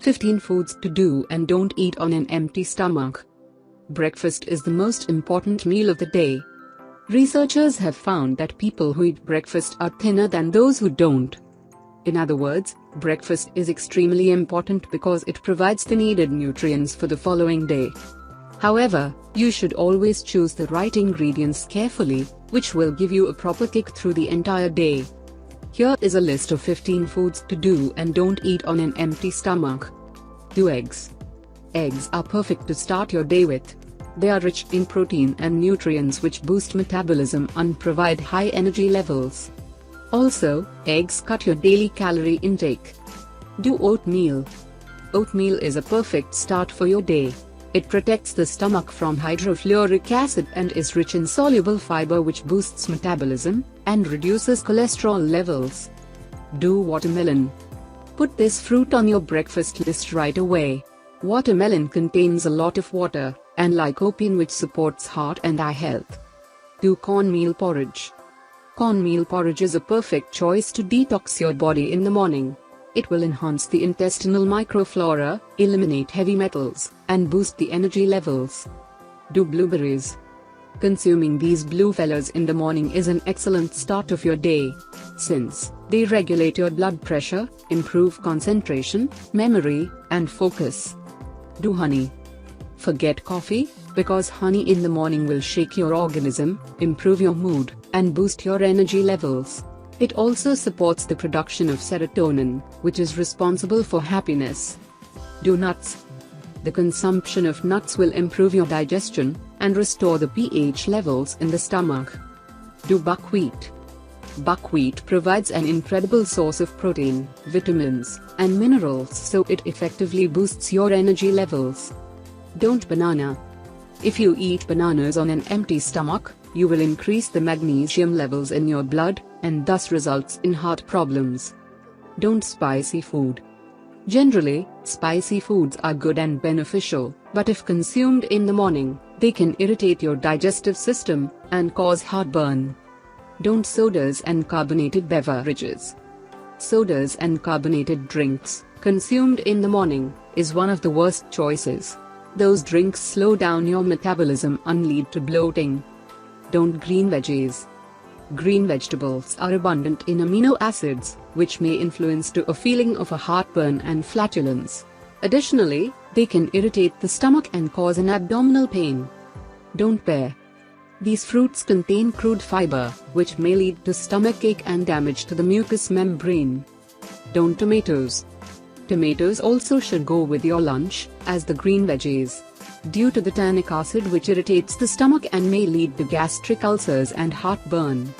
15 Foods to do and don't eat on an empty stomach. Breakfast is the most important meal of the day. Researchers have found that people who eat breakfast are thinner than those who don't. In other words, breakfast is extremely important because it provides the needed nutrients for the following day. However, you should always choose the right ingredients carefully, which will give you a proper kick through the entire day. Here is a list of 15 foods to do and don't eat on an empty stomach. Do eggs. Eggs are perfect to start your day with. They are rich in protein and nutrients which boost metabolism and provide high energy levels. Also, eggs cut your daily calorie intake. Do oatmeal. Oatmeal is a perfect start for your day. It protects the stomach from hydrofluoric acid and is rich in soluble fiber which boosts metabolism and reduces cholesterol levels. Do watermelon. Put this fruit on your breakfast list right away. Watermelon contains a lot of water and lycopene which supports heart and eye health. Do cornmeal porridge. Cornmeal porridge is a perfect choice to detox your body in the morning. It will enhance the intestinal microflora, eliminate heavy metals, and boost the energy levels. Do blueberries. Consuming these blue fellas in the morning is an excellent start of your day, since they regulate your blood pressure, improve concentration, memory, and focus. Do honey. Forget coffee, because honey in the morning will shake your organism, improve your mood, and boost your energy levels. It also supports the production of serotonin, which is responsible for happiness. Do nuts. The consumption of nuts will improve your digestion and restore the pH levels in the stomach. Do buckwheat. Buckwheat provides an incredible source of protein, vitamins, and minerals, so it effectively boosts your energy levels. Don't banana. If you eat bananas on an empty stomach, you will increase the magnesium levels in your blood, and thus results in heart problems. Don't spicy food. Generally, spicy foods are good and beneficial, but if consumed in the morning, they can irritate your digestive system and cause heartburn. Don't sodas and carbonated beverages. Sodas and carbonated drinks, consumed in the morning, is one of the worst choices. Those drinks slow down your metabolism and lead to bloating. Don't green veggies. Green vegetables are abundant in amino acids, which may influence to a feeling of a heartburn and flatulence. Additionally, they can irritate the stomach and cause an abdominal pain. Don't pear. These fruits contain crude fiber, which may lead to stomachache and damage to the mucous membrane. Don't tomatoes. Tomatoes also should go with your lunch, as the green veggies, due to the tannic acid which irritates the stomach and may lead to gastric ulcers and heartburn.